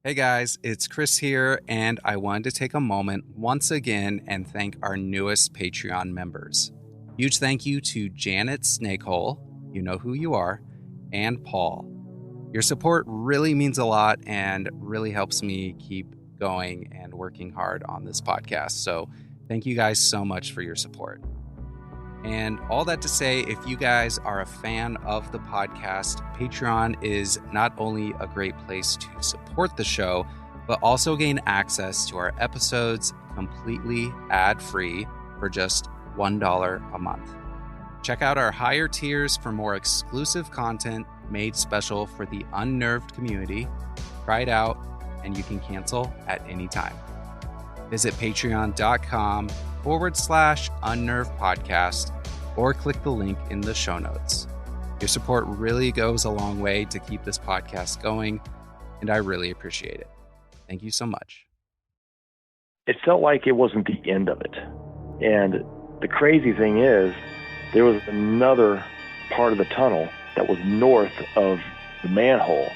Hey guys, it's Chris here, and I wanted to take a moment once again and thank our newest Patreon members. Huge thank you to Janet Snakehole, you know who you are, and Paul. Your support really means a lot and really helps me keep going and working hard on this podcast. So thank you guys so much for your support. And all that to say, if you guys are a fan of the podcast, Patreon is not only a great place to support the show, but also gain access to our episodes completely ad-free for just $1 a month. Check out our higher tiers for more exclusive content made special for the unnerved community. Try it out, and you can cancel at any time. Visit patreon.com/unnervepodcast or click the link in the show notes. Your support really goes a long way to keep this podcast going, and I really appreciate it. Thank you so much. It felt like it wasn't the end of it. And the crazy thing is, there was another part of the tunnel that was north of the manhole.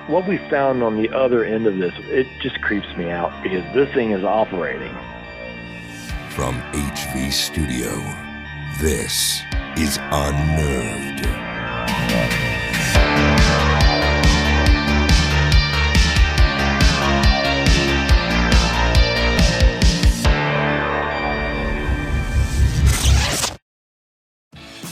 What we found on the other end of this, it just creeps me out because this thing is operating. From HV Studio, this is Unnerved.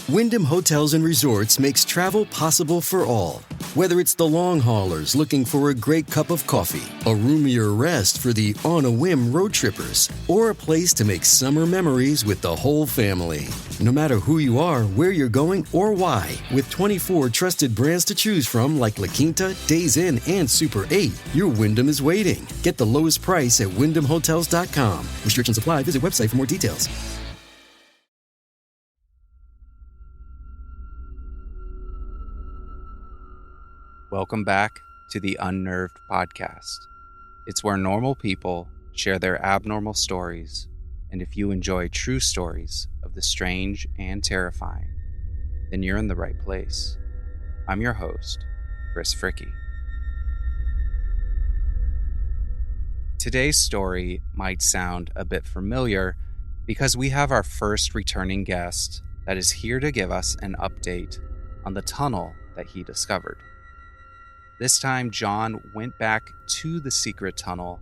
Wyndham Hotels and Resorts makes travel possible for all. Whether it's the long haulers looking for a great cup of coffee, a roomier rest for the on-a-whim road trippers, or a place to make summer memories with the whole family. No matter who you are, where you're going, or why, with 24 trusted brands to choose from like La Quinta, Days Inn, and Super 8, your Wyndham is waiting. Get the lowest price at wyndhamhotels.com. Restrictions apply. Visit website for more details. Welcome back to the Unnerved Podcast. It's where normal people share their abnormal stories, and if you enjoy true stories of the strange and terrifying, then you're in the right place. I'm your host, Chris Fricky. Today's story might sound a bit familiar because we have our first returning guest that is here to give us an update on the tunnel that he discovered. This time, John went back to the secret tunnel,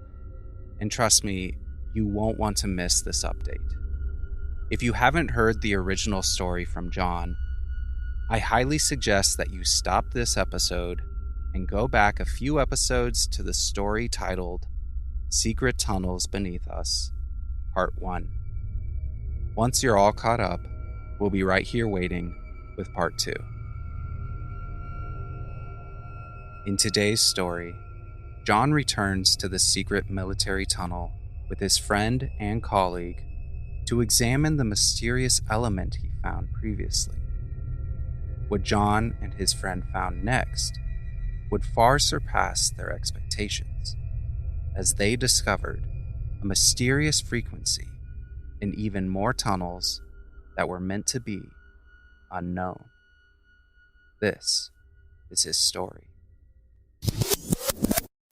and trust me, you won't want to miss this update. If you haven't heard the original story from John, I highly suggest that you stop this episode and go back a few episodes to the story titled Secret Tunnels Beneath Us, Part 1. Once you're all caught up, we'll be right here waiting with Part 2. In today's story, John returns to the secret military tunnel with his friend and colleague to examine the mysterious element he found previously. What John and his friend found next would far surpass their expectations, as they discovered a mysterious frequency in even more tunnels that were meant to be unknown. This is his story.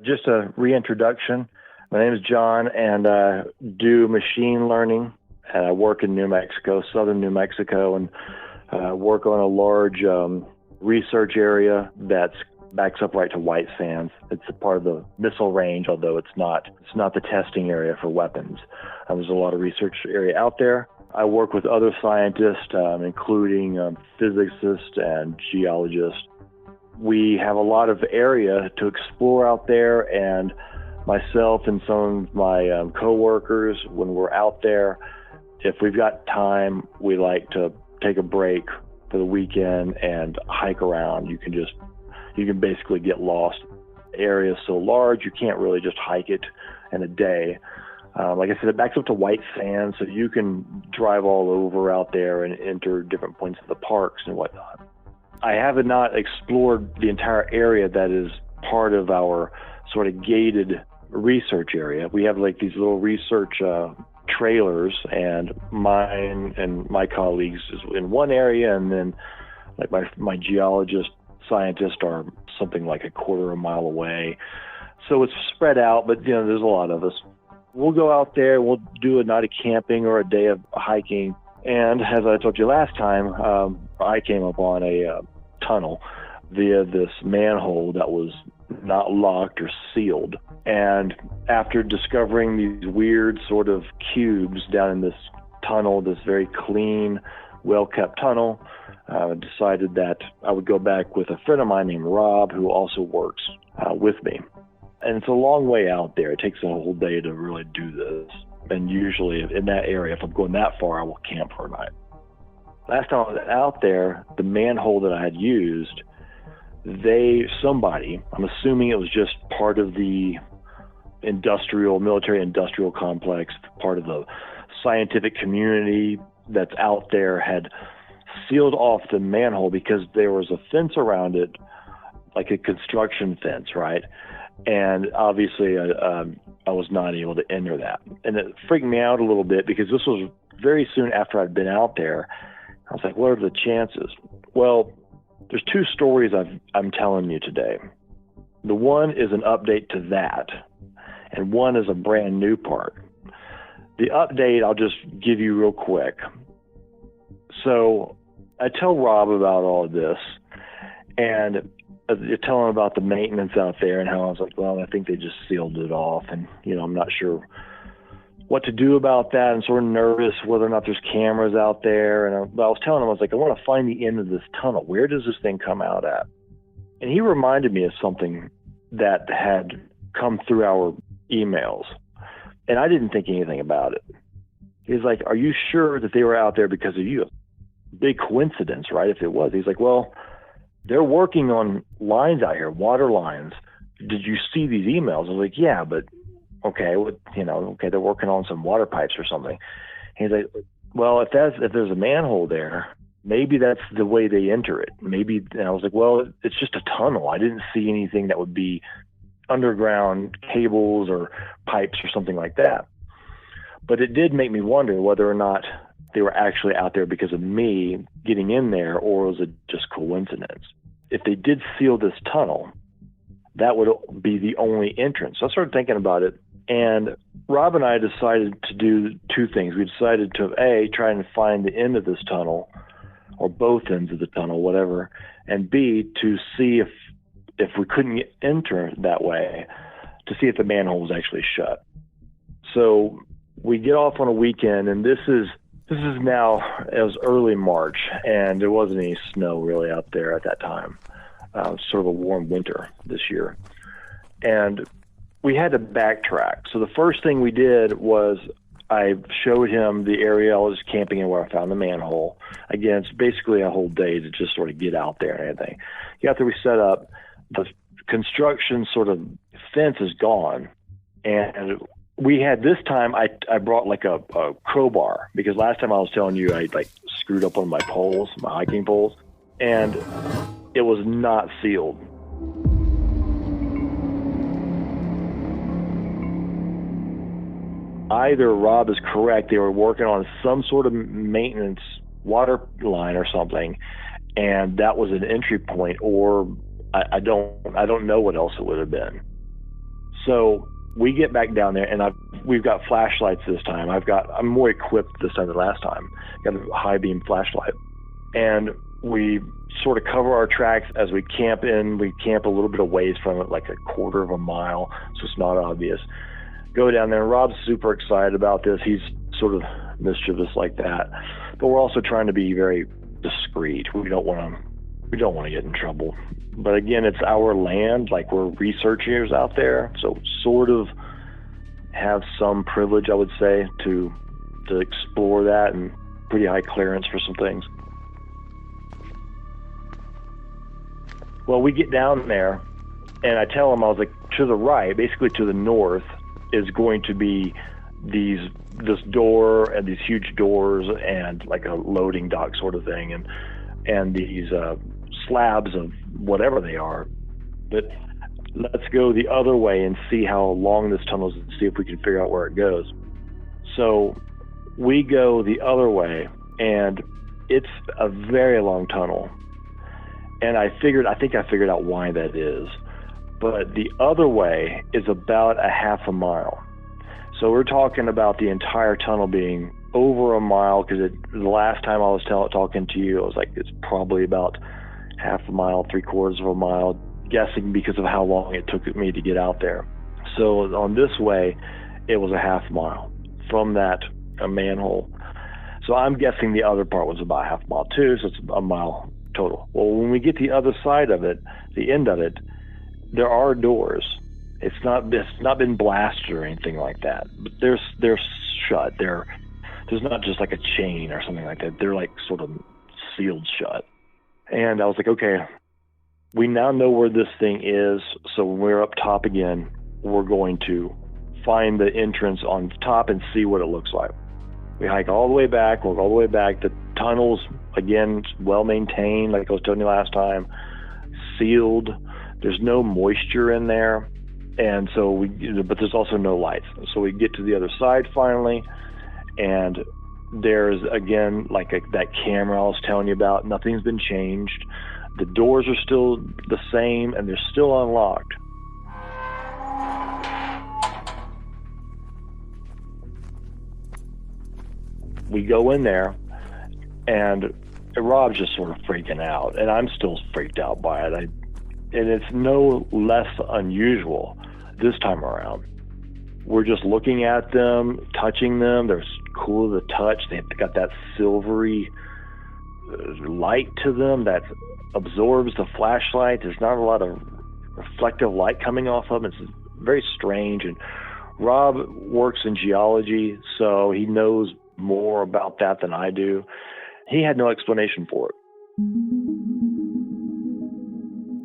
Just a reintroduction. My name is John, and I do machine learning. And I work in New Mexico, southern New Mexico, and work on a large research area that backs up right to White Sands. It's a part of the missile range, although it's not the testing area for weapons. There's a lot of research area out there. I work with other scientists, including physicists and geologists. We have a lot of area to explore out there, and myself and some of my coworkers, when we're out there, if we've got time, we like to take a break for the weekend and hike around. You can basically get lost. The area is so large, you can't really just hike it in a day. Like I said, it backs up to White Sands, so you can drive all over out there and enter different points of the parks and whatnot. I have not explored the entire area that is part of our sort of gated research area. We have like these little research trailers, and mine and my colleagues is in one area, and then like my geologist scientists are something like a quarter of a mile away. So it's spread out, but there's a lot of us. We'll go out there, we'll do a night of camping or a day of hiking. And as I told you last time, I came upon a tunnel via this manhole that was not locked or sealed. And after discovering these weird sort of cubes down in this tunnel, this very clean, well-kept tunnel, decided that I would go back with a friend of mine named Rob, who also works with me. And it's a long way out there. It takes a whole day to really do this. And usually in that area, if I'm going that far, I will camp for a night. Last time I was out there, the manhole that I had used, somebody, I'm assuming it was just part of the military industrial complex, part of the scientific community that's out there, had sealed off the manhole because there was a fence around it, like a construction fence, right? And obviously I was not able to enter that. And it freaked me out a little bit because this was very soon after I'd been out there. I was like, what are the chances? Well, there's two stories I'm telling you today. The one is an update to that, and one is a brand new part. The update I'll just give you real quick. So I tell Rob about all of this, and you tell him about the maintenance out there and how I was like, well, I think they just sealed it off, and I'm not sure what to do about that. I'm sort of nervous whether or not there's cameras out there. And I was telling him, I was like, I want to find the end of this tunnel. Where does this thing come out at? And he reminded me of something that had come through our emails, and I didn't think anything about it. He's like, are you sure that they were out there because of you? Big coincidence, right? If it was. He's like, well, they're working on lines out here, water lines. Did you see these emails? I was like, yeah, but okay, they're working on some water pipes or something. He's like, well, if there's a manhole there, maybe that's the way they enter it. Maybe. And I was like, well, it's just a tunnel. I didn't see anything that would be underground cables or pipes or something like that. But it did make me wonder whether or not they were actually out there because of me getting in there, or was it just coincidence? If they did seal this tunnel, that would be the only entrance. So I started thinking about it, and Rob and I decided to do two things. We decided to, A, try and find the end of this tunnel, or both ends of the tunnel, whatever, and B, to see if we couldn't enter that way, to see if the manhole was actually shut. So we get off on a weekend, and this is now, it was early March, and there wasn't any snow really out there at that time. Sort of a warm winter this year. And we had to backtrack. So the first thing we did was I showed him the area I was camping in where I found the manhole. Again, it's basically a whole day to just sort of get out there and everything. Get out there, we set up. The construction sort of fence is gone. And we had, this time I brought like a crowbar, because last time I was telling you I like screwed up one of my poles, my hiking poles, and it was not sealed. Either Rob is correct, they were working on some sort of maintenance water line or something, and that was an entry point, or I don't know what else it would have been. So we get back down there, and we've got flashlights this time. I'm more equipped this time than last time. Got a high beam flashlight, and we sort of cover our tracks as we camp in. We camp a little bit of ways from it, like a quarter of a mile, so it's not obvious. Go down there, and Rob's super excited about this. He's sort of mischievous like that, but we're also trying to be very discreet. We don't want to get in trouble. But again, it's our land, like we're researchers out there, so sort of have some privilege, I would say, to explore that, and pretty high clearance for some things. Well, we get down there, and I tell him, I was like, to the right, basically to the north, is going to be this door and these huge doors and like a loading dock sort of thing, and these slabs of whatever they are. But let's go the other way and see how long this tunnel is, and see if we can figure out where it goes. So we go the other way, and it's a very long tunnel. And I think I figured out why that is. but the other way is about a half a mile. So we're talking about the entire tunnel being over a mile, because the last time I was talking to you, I was like, it's probably about half a mile, 3/4 of a mile, guessing because of how long it took me to get out there. So on this way, it was a half mile from that manhole. So I'm guessing the other part was about half a mile too, so it's a mile total. Well, when we get the other side of it, the end of it, there are doors. It's not been blasted or anything like that, but they're shut. There's not just like a chain or something like that. They're like sort of sealed shut. And I was like, okay, we now know where this thing is. So when we're up top again, we're going to find the entrance on top and see what it looks like. We hike all the way back, walk all the way back. The tunnel's, again, well maintained, like I was telling you last time, sealed. There's no moisture in there. And so but there's also no lights. So we get to the other side finally, and there's, again, like that camera I was telling you about. Nothing's been changed. The doors are still the same, and they're still unlocked. We go in there, and Rob's just sort of freaking out, and I'm still freaked out by it. And it's no less unusual this time around. We're just looking at them, touching them. They're cool to the touch. They've got that silvery light to them that absorbs the flashlight. There's not a lot of reflective light coming off of them. It's very strange. And Rob works in geology, so he knows more about that than I do. He had no explanation for it.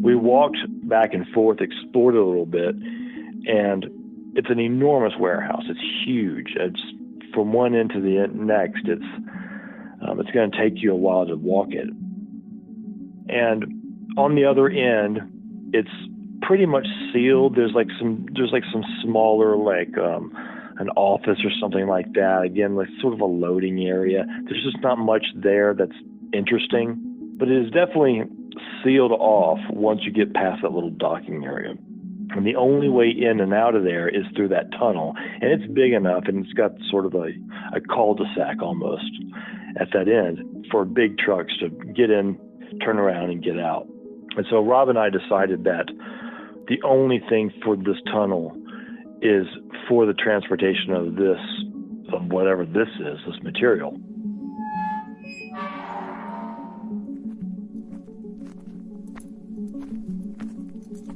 We walked back and forth, explored it a little bit, and it's an enormous warehouse. It's huge. It's from one end to the next. It's going to take you a while to walk it. And on the other end, it's pretty much sealed. There's like some smaller, like an office or something like that. Again, like sort of a loading area. There's just not much there that's interesting, but it is definitely sealed off once you get past that little docking area. And the only way in and out of there is through that tunnel. And it's big enough, and it's got sort of a cul-de-sac almost at that end for big trucks to get in, turn around, and get out. And so Rob and I decided that the only thing for this tunnel is for the transportation of whatever this is, this material.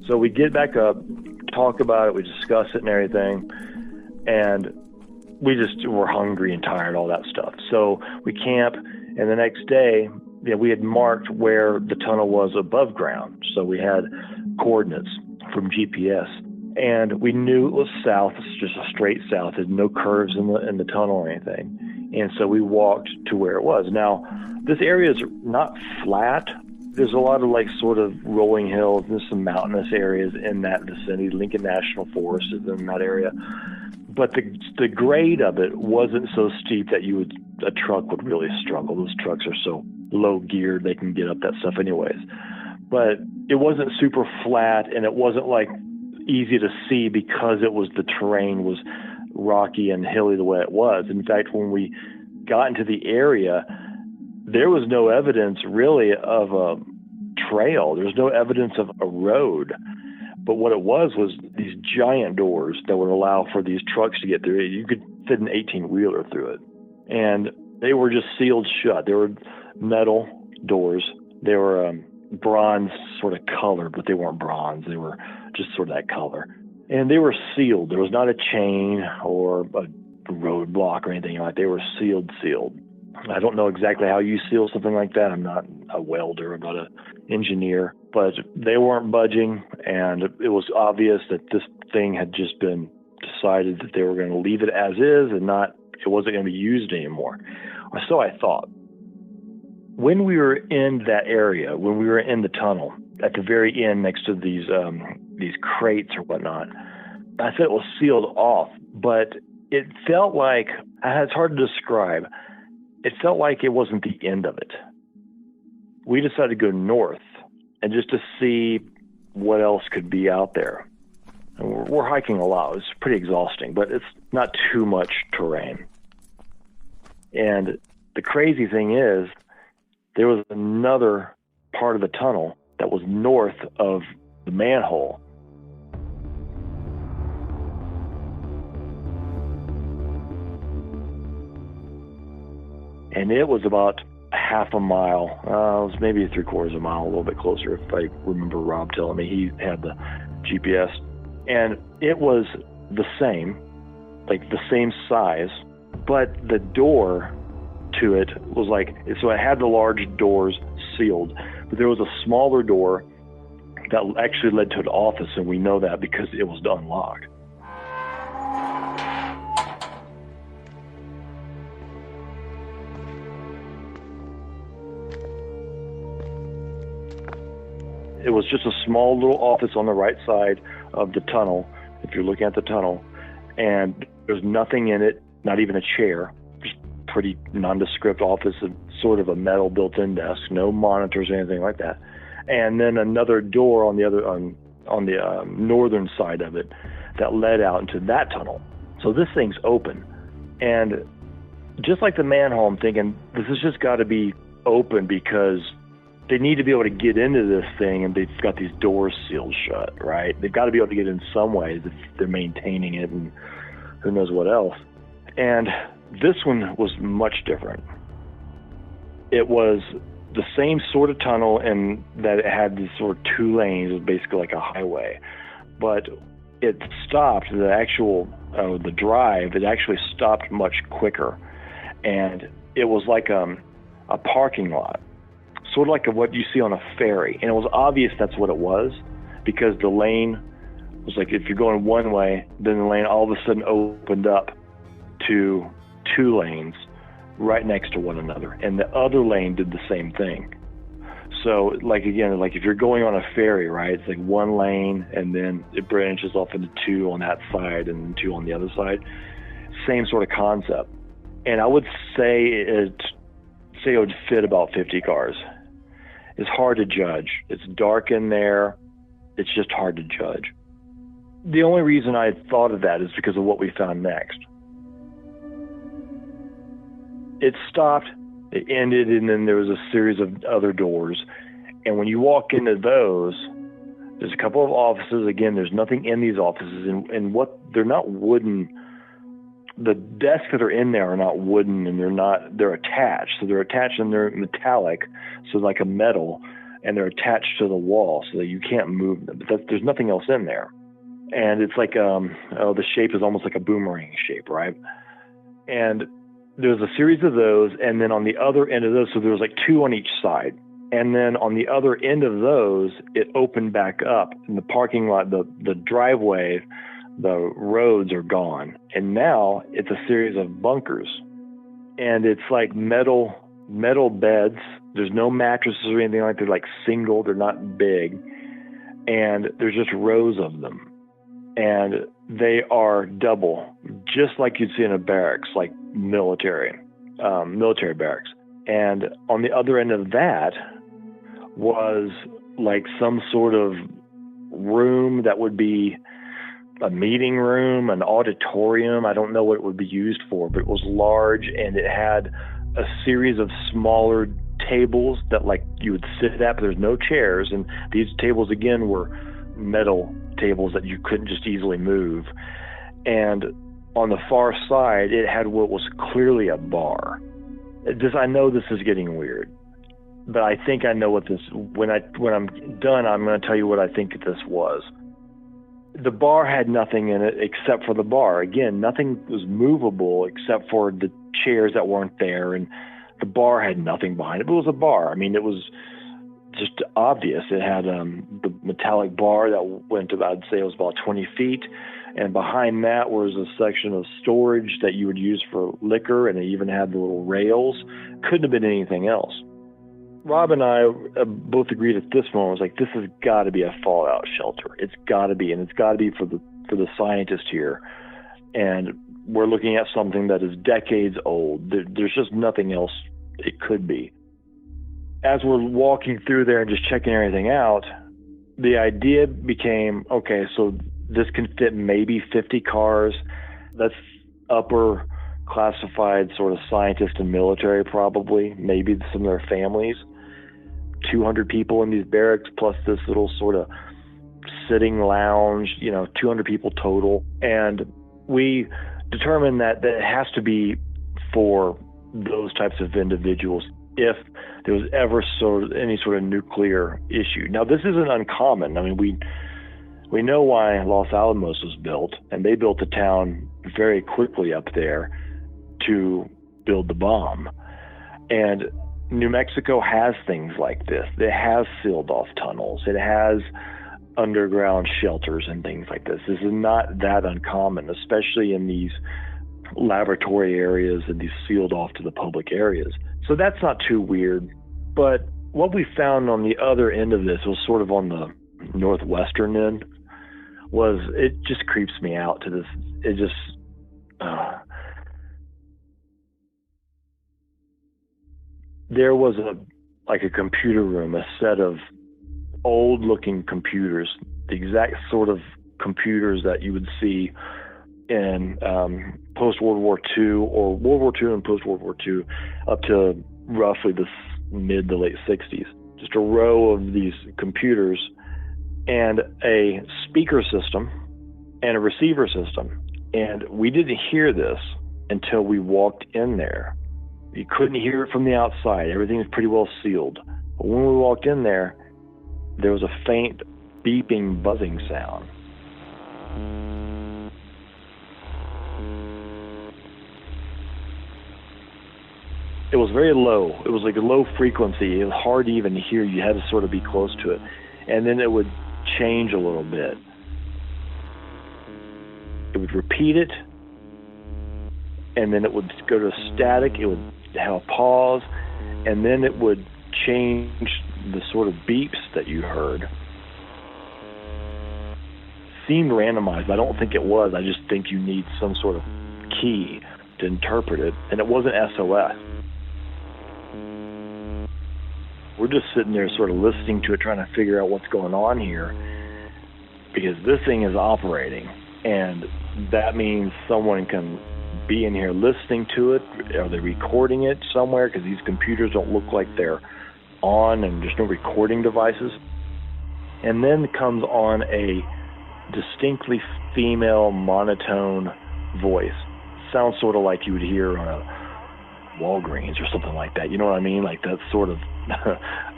So we get back up, talk about it, we discuss it and everything, and we're hungry and tired, all that stuff. So we camp, and the next day, we had marked where the tunnel was above ground. So we had coordinates from GPS, and we knew it was south. It's just a straight south. There's no curves in the tunnel or anything. And so we walked to where it was. Now, this area is not flat. There's a lot of like sort of rolling hills. There's some mountainous areas in that vicinity. Lincoln National Forest is in that area. But the grade of it wasn't so steep that a truck would really struggle. Those trucks are so low geared, they can get up that stuff anyways. But it wasn't super flat, and it wasn't like easy to see because the terrain was rocky and hilly the way it was. In fact, when we got into the area, there was no evidence really of a trail. There was no evidence of a road. But what it was these giant doors that would allow for these trucks to get through it. You could fit an 18-wheeler through it. And they were just sealed shut. They were metal doors. They were bronze sort of color, but they weren't bronze. They were just sort of that color. And they were sealed. There was not a chain or a roadblock or anything like that. They were sealed. I don't know exactly how you seal something like that. I'm not a welder. I'm not an engineer. But they weren't budging, and it was obvious that this thing had just been decided that they were going to leave it as is and it wasn't going to be used anymore. Or so I thought. When we were in that area, when we were in the tunnel, at the very end next to these crates or whatnot, I said it was sealed off, but it felt like, it's hard to describe, it felt like it wasn't the end of it. We decided to go north and just to see what else could be out there. And we're hiking a lot. It's pretty exhausting, but it's not too much terrain. And the crazy thing is, there was another part of the tunnel that was north of the manhole. And it was about half a mile. It was maybe 3/4 of a mile, a little bit closer, if I remember Rob telling me. He had the GPS. And it was the same, like the same size, but the door to it was like, so it had the large doors sealed, but there was a smaller door that actually led to an office, and we know that because it was unlocked. It was just a small little office on the right side of the tunnel, if you're looking at the tunnel, and there's nothing in it, not even a chair, just pretty nondescript office, sort of a metal built-in desk, no monitors or anything like that. And then another door on the other, on the northern side of it that led out into that tunnel. So this thing's open. And just like the manhole, I'm thinking, this has just got to be open because they need to be able to get into this thing, and they've got these doors sealed shut, right? They've got to be able to get in some ways if they're maintaining it and who knows what else. And this one was much different. It was the same sort of tunnel, and that it had these sort of 2 lanes. It was basically like a highway. But it stopped, the actual, the drive, it actually stopped much quicker. And it was like a parking lot, sort of like what you see on a ferry. And it was obvious that's what it was, because the lane was like, if you're going one way, then the lane all of a sudden opened up to 2 lanes right next to one another. And the other lane did the same thing. So like, again, like if you're going on a ferry, right, it's like 1 lane and then it branches off into 2 on that side and 2 on the other side. Same sort of concept. And I would say it would fit about 50 cars. It's hard to judge. It's dark in there. It's just hard to judge. The only reason I thought of that is because of what we found next. It stopped, it ended, and then there was a series of other doors. And when you walk into those, there's a couple of offices. Again, there's nothing in these offices. And what, they're not wooden. The desks that are in there are not wooden, and they're attached. So they're attached and they're metallic, so like a metal, and they're attached to the wall so that you can't move them. But there's nothing else in there. And it's like, the shape is almost like a boomerang shape, right? And there's a series of those, and then on the other end of those, so there was like 2 on each side. And then on the other end of those, it opened back up in the parking lot, the driveway, the roads are gone. And now it's a series of bunkers. And it's like metal beds. There's no mattresses or anything like that. They're like single, they're not big. And there's just rows of them. And they are double, just like you'd see in a barracks, like military barracks. And on the other end of that was like some sort of room that would be a meeting room, an auditorium. I don't know what it would be used for, but it was large, and it had a series of smaller tables that like you would sit at, but there's no chairs. And these tables, again, were metal tables that you couldn't just easily move. And on the far side, it had what was clearly a bar. I know this is getting weird, but I think I know what this, when I'm done, I'm going to tell you what I think this was. The bar had nothing in it except for the bar. Again, nothing was movable except for the chairs that weren't there, and the bar had nothing behind it. But it was a bar. I mean, it was just obvious. It had the metallic bar that went about, I'd say it was about 20 feet, and behind that was a section of storage that you would use for liquor, and it even had the little rails. Couldn't have been anything else. Rob and I both agreed at this moment, was like, this has got to be a fallout shelter. It's got to be, and it's got to be for the scientists here. And we're looking at something that is decades old. There's just nothing else it could be. As we're walking through there and just checking everything out, the idea became, okay, so this can fit maybe 50 cars. That's upper classified sort of scientists and military, probably, maybe some of their families. 200 people in these barracks plus this little sort of sitting lounge, 200 people total. And we determined that it has to be for those types of individuals if there was ever any sort of nuclear issue. Now, this isn't uncommon. I mean, we know why Los Alamos was built, and they built a town very quickly up there to build the bomb. And New Mexico has things like this. It has sealed off tunnels. It has underground shelters and things like this. This is not that uncommon, especially in these laboratory areas and these sealed off to the public areas. So that's not too weird. But what we found on the other end of this was sort of on the northwestern end, was it just creeps me out to this. It just, there was a computer room, a set of old looking computers, the exact sort of computers that you would see in post-World War II or World War II and post-World War II up to roughly the mid to late 60s. Just a row of these computers and a speaker system and a receiver system. And we didn't hear this until we walked in there. You couldn't hear it from the outside. Everything was pretty well sealed. But when we walked in there was a faint beeping, buzzing sound. It was very low. It was like a low frequency. It was hard to even hear. You had to sort of be close to it. And then it would change a little bit. It would repeat it, and then it would go to static. It would have a pause, and then it would change the sort of beeps that you heard. Seemed randomized. I don't think it was. I just think you need some sort of key to interpret it, and it wasn't SOS. We're just sitting there sort of listening to it, trying to figure out what's going on here, because this thing is operating, and that means someone can be in here listening to it. Are they recording it somewhere? Because these computers don't look like they're on, and there's no recording devices. And then comes on a distinctly female monotone voice. Sounds sort of like you would hear on a Walgreens or something like that. You know what I mean? Like that sort of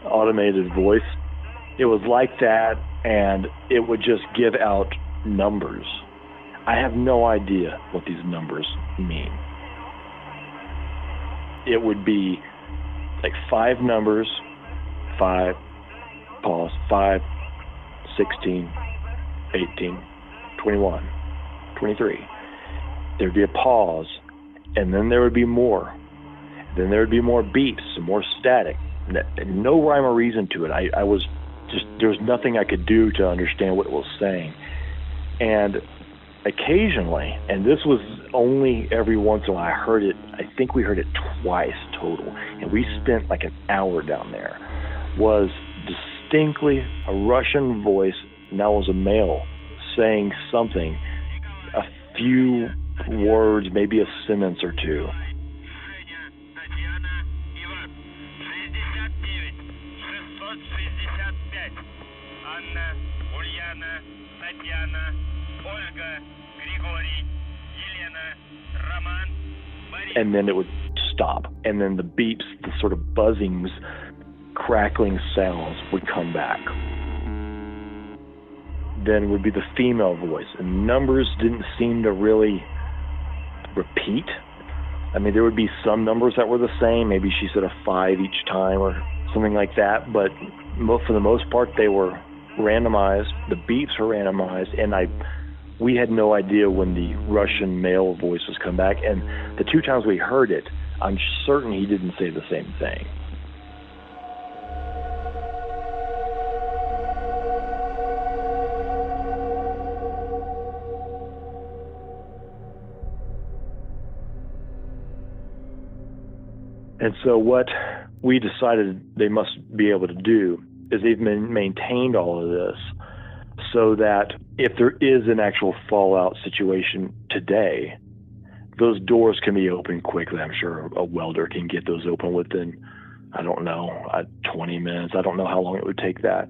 automated voice. It was like that, and it would just give out numbers. I have no idea what these numbers mean. It would be like 5 numbers, 5, pause, 5, 16, 18, 21, 23. There'd be a pause, and then there would be more. Then there would be more beeps, some more static. No rhyme or reason to it. I was just, there was nothing I could do to understand what it was saying. And occasionally, and this was only every once in a while, I heard it, I think we heard it twice total, and we spent like an hour down there, was distinctly a Russian voice, and that was a male, saying something, a few words, maybe a sentence or two. And then it would stop, and then the beeps, the sort of buzzings, crackling sounds would come back. Then would be the female voice, and numbers didn't seem to really repeat. I mean, there would be some numbers that were the same. Maybe she said a 5 each time or something like that, but for the most part, they were randomized. The beeps were randomized, and we had no idea when the Russian male voice was come back. And the 2 times we heard it, I'm certain he didn't say the same thing. And so what we decided they must be able to do is they've maintained all of this so that if there is an actual fallout situation today, those doors can be opened quickly. I'm sure a welder can get those open within, I don't know, 20 minutes. I don't know how long it would take that.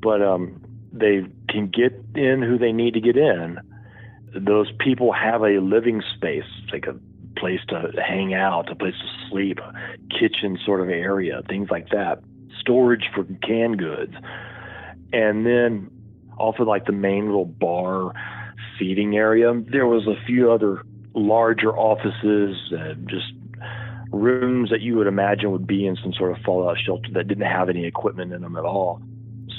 But they can get in who they need to get in. Those people have a living space, like a place to hang out, a place to sleep, a kitchen sort of area, things like that, storage for canned goods. And then off of like the main little bar seating area, there was a few other larger offices, just rooms that you would imagine would be in some sort of fallout shelter that didn't have any equipment in them at all.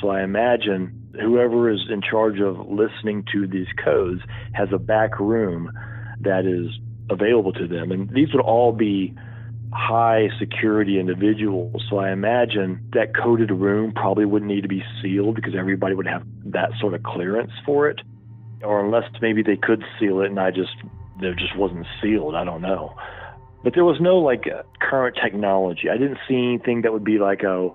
So I imagine whoever is in charge of listening to these codes has a back room that is available to them. And these would all be high security individuals. So I imagine that coded room probably wouldn't need to be sealed because everybody would have that sort of clearance for it. Or unless maybe they could seal it and there just wasn't sealed. I don't know. But there was no like current technology. I didn't see anything that would be like a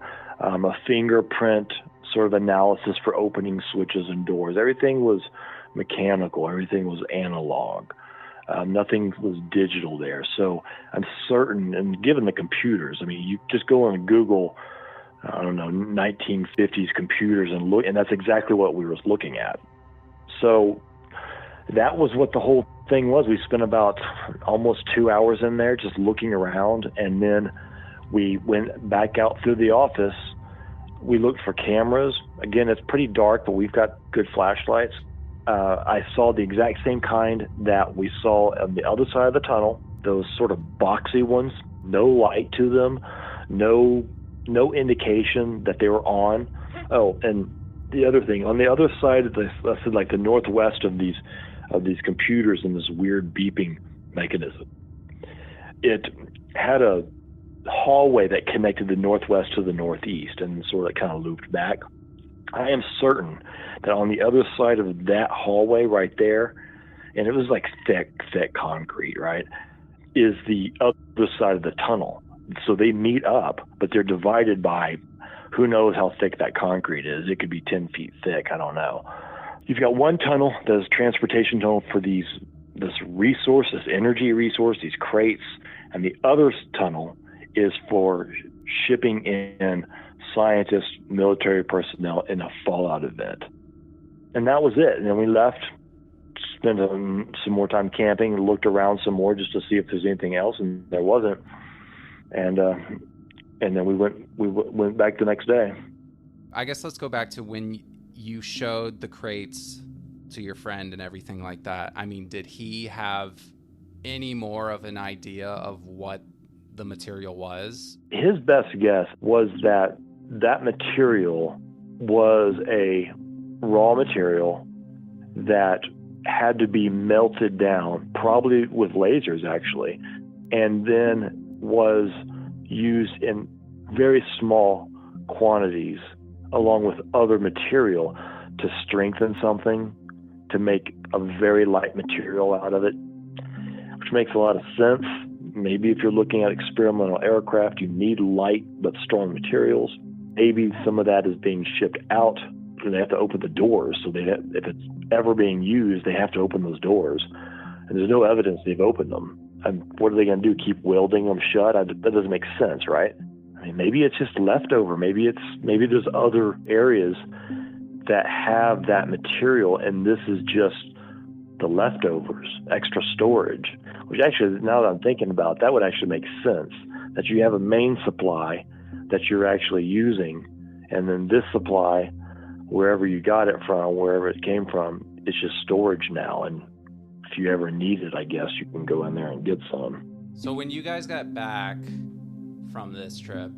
fingerprint sort of analysis for opening switches and doors. Everything was mechanical. Everything was analog. Nothing was digital there. So I'm certain, and given the computers, I mean, you just go on Google, I don't know, 1950s computers and look, and that's exactly what we were looking at. So that was what the whole thing was. We spent about almost 2 hours in there just looking around, and then we went back out through the office. We looked for cameras. Again, it's pretty dark, but we've got good flashlights. I saw the exact same kind that we saw on the other side of the tunnel, those sort of boxy ones, no light to them, no indication that they were on. Oh, and the other thing, on the other side of the northwest of these computers and this weird beeping mechanism, it had a hallway that connected the northwest to the northeast and sort of kind of looped back. I am certain that on the other side of that hallway right there, and it was like thick concrete, right, is the other side of the tunnel. So they meet up, but they're divided by who knows how thick that concrete is. It could be 10 feet thick. I don't know. You've got one tunnel that's a transportation tunnel for this resource, this energy resource, these crates, and the other tunnel is for shipping in scientists, military personnel in a fallout event. And that was it. And then we left, spent some more time camping, looked around some more just to see if there's anything else, and there wasn't. And then we went back the next day. I guess let's go back to when you showed the crates to your friend and everything like that. I mean, did he have any more of an idea of what the material was? His best guess was that material was a raw material that had to be melted down, probably with lasers actually, and then was used in very small quantities along with other material to strengthen something, to make a very light material out of it, which makes a lot of sense. Maybe if you're looking at experimental aircraft, you need light but strong materials. Maybe some of that is being shipped out, and they have to open the doors. So if it's ever being used, they have to open those doors. And there's no evidence they've opened them. And what are they going to do, keep welding them shut? That doesn't make sense, right? I mean, maybe it's just leftover. Maybe there's other areas that have that material, and this is just the leftovers, extra storage, which actually, now that I'm thinking about it, that would actually make sense, that you have a main supply that you're actually using, and then this supply, wherever you got it from, wherever it came from, it's just storage now. And if you ever need it, I guess you can go in there and get some. So when you guys got back from this trip,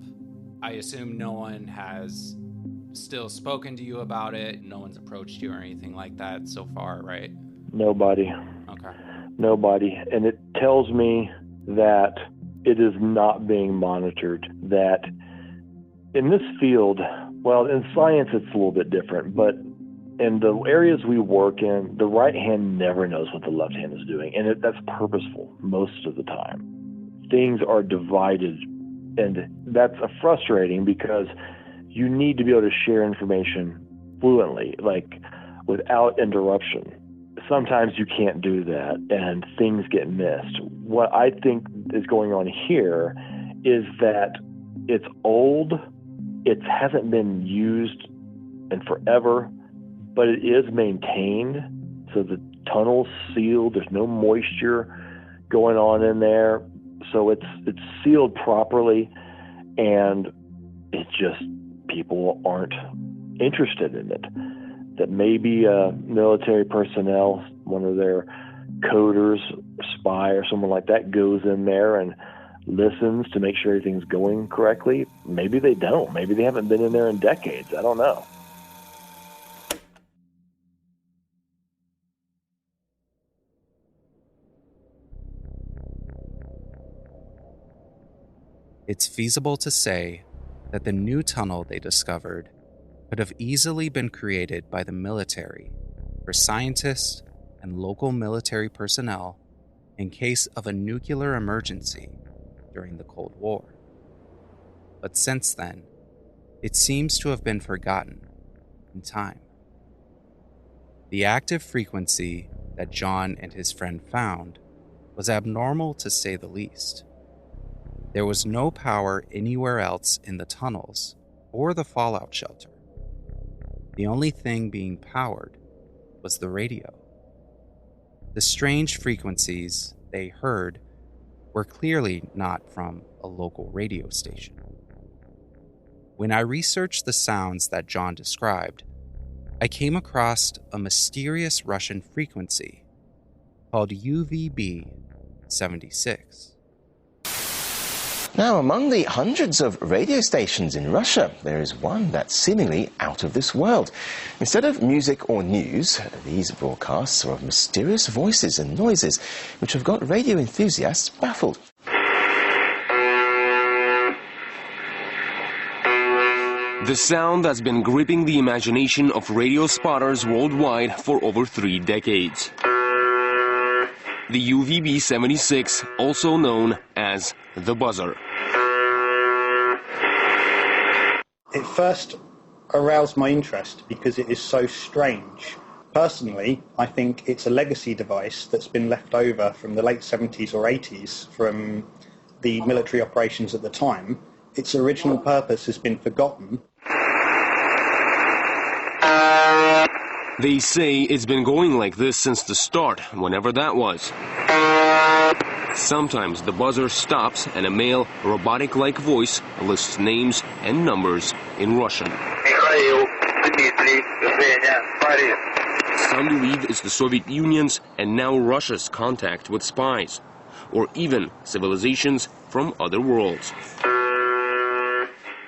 I assume no one has still spoken to you about it. No one's approached you or anything like that so far, right? Nobody. Okay. Nobody. And it tells me that it is not being monitored, that in this field, well, in science it's a little bit different, but in the areas we work in, the right hand never knows what the left hand is doing, and that's purposeful most of the time. Things are divided, and that's frustrating because you need to be able to share information fluently, like without interruption. Sometimes you can't do that and things get missed. What I think is going on here is that it's old, it hasn't been used in forever, but it is maintained. So the tunnel's sealed, there's no moisture going on in there. So it's sealed properly, and it just, people aren't interested in it. That maybe military personnel, one of their coders, spy or someone like that goes in there and listens to make sure everything's going correctly. Maybe they don't. Maybe they haven't been in there in decades. I don't know. It's feasible to say that the new tunnel they discovered could have easily been created by the military for scientists and local military personnel in case of a nuclear emergency during the Cold War. But since then, it seems to have been forgotten in time. The active frequency that John and his friend found was abnormal to say the least. There was no power anywhere else in the tunnels or the fallout shelter. The only thing being powered was the radio. The strange frequencies they heard were clearly not from a local radio station. When I researched the sounds that John described, I came across a mysterious Russian frequency called UVB 76. Now, among the hundreds of radio stations in Russia, there is one that's seemingly out of this world. Instead of music or news, these broadcasts are of mysterious voices and noises, which have got radio enthusiasts baffled. The sound that's been gripping the imagination of radio spotters worldwide for over 3 decades. The UVB 76, also known as the buzzer. It first aroused my interest because it is so strange. Personally, I think it's a legacy device that's been left over from the late 70s or 80s from the military operations at the time. Its original purpose has been forgotten. They say it's been going like this since the start, whenever that was. Sometimes the buzzer stops and a male, robotic-like voice lists names and numbers in Russian. Some believe it's the Soviet Union's and now Russia's contact with spies, or even civilizations from other worlds.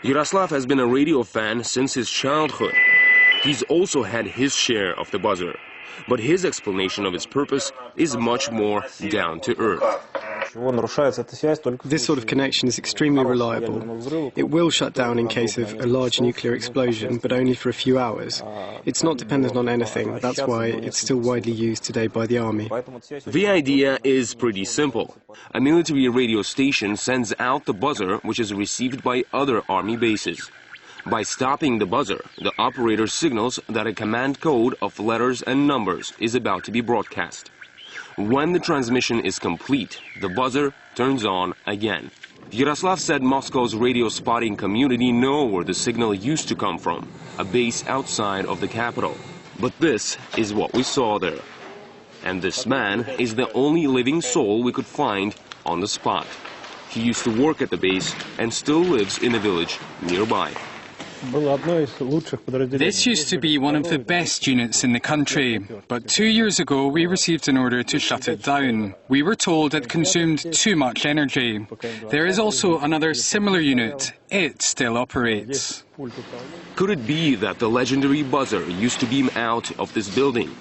Yaroslav has been a radio fan since his childhood. He's also had his share of the buzzer, but his explanation of its purpose is much more down to earth. This sort of connection is extremely reliable. It will shut down in case of a large nuclear explosion, but only for a few hours. It's not dependent on anything. That's why it's still widely used today by the army. The idea is pretty simple. A military radio station sends out the buzzer, which is received by other army bases. By stopping the buzzer, the operator signals that a command code of letters and numbers is about to be broadcast. When the transmission is complete, the buzzer turns on again. Yaroslav said Moscow's radio spotting community know where the signal used to come from, a base outside of the capital. But this is what we saw there. And this man is the only living soul we could find on the spot. He used to work at the base and still lives in a village nearby. This used to be one of the best units in the country, but 2 years ago we received an order to shut it down. We were told it consumed too much energy. There is also another similar unit. It still operates. Could it be that the legendary buzzer used to beam out of this building?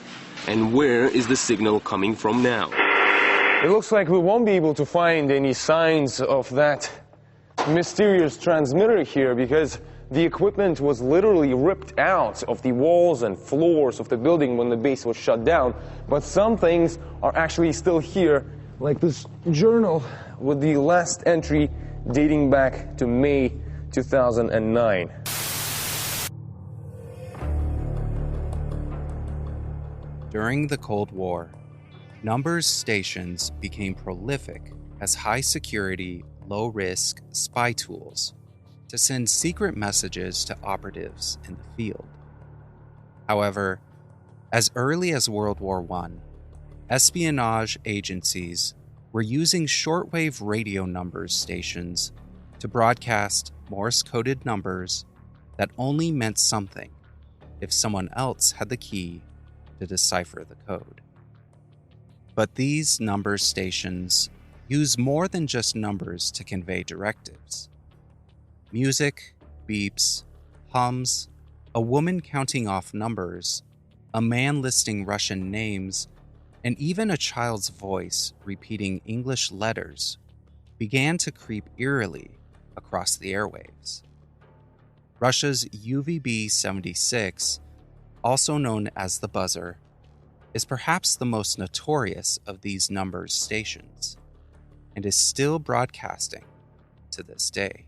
And where is the signal coming from now? It looks like we won't be able to find any signs of that mysterious transmitter here because the equipment was literally ripped out of the walls and floors of the building when the base was shut down. But some things are actually still here, like this journal with the last entry dating back to May 2009. During the Cold War, numbers stations became prolific as high-security, low-risk spy tools to send secret messages to operatives in the field. However, as early as World War I, espionage agencies were using shortwave radio numbers stations to broadcast Morse-coded numbers that only meant something if someone else had the key to decipher the code. But these number stations use more than just numbers to convey directives. Music, beeps, hums, a woman counting off numbers, a man listing Russian names, and even a child's voice repeating English letters began to creep eerily across the airwaves. Russia's UVB-76, also known as the buzzer, is perhaps the most notorious of these numbers stations and is still broadcasting to this day.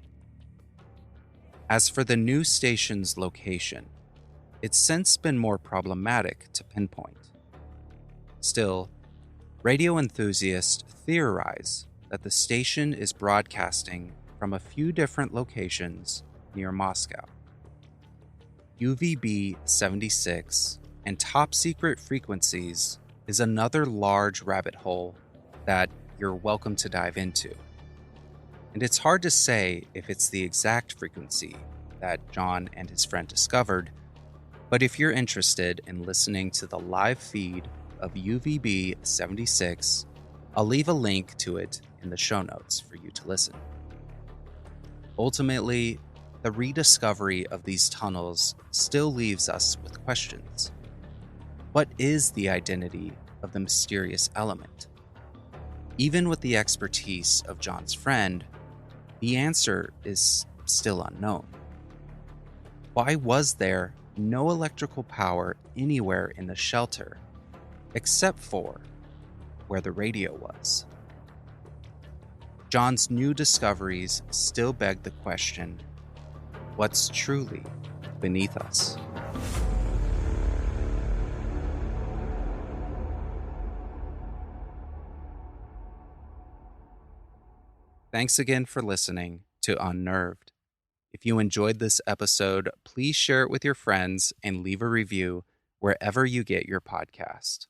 As for the new station's location, it's since been more problematic to pinpoint. Still, radio enthusiasts theorize that the station is broadcasting from a few different locations near Moscow. UVB-76 and top-secret frequencies is another large rabbit hole that you're welcome to dive into. And it's hard to say if it's the exact frequency that John and his friend discovered, but if you're interested in listening to the live feed of UVB-76, I'll leave a link to it in the show notes for you to listen. Ultimately, the rediscovery of these tunnels still leaves us with questions. What is the identity of the mysterious element? Even with the expertise of John's friend, the answer is still unknown. Why was there no electrical power anywhere in the shelter, except for where the radio was? John's new discoveries still beg the question, what's truly beneath us? Thanks again for listening to Unnerved. If you enjoyed this episode, please share it with your friends and leave a review wherever you get your podcast.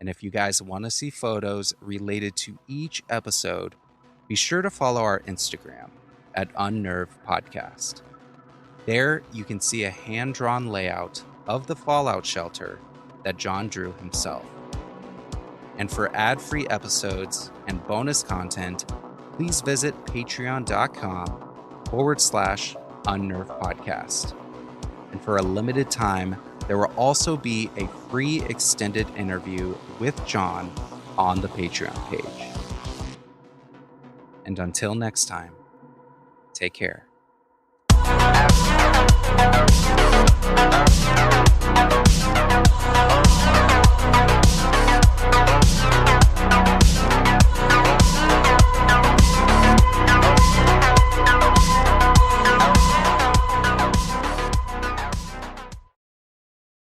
And if you guys want to see photos related to each episode, be sure to follow our Instagram at unnervedpodcast. There you can see a hand-drawn layout of the fallout shelter that John drew himself. And for ad-free episodes and bonus content, please visit patreon.com/unnervedpodcast. And for a limited time, there will also be a free extended interview with John on the Patreon page. And until next time, take care.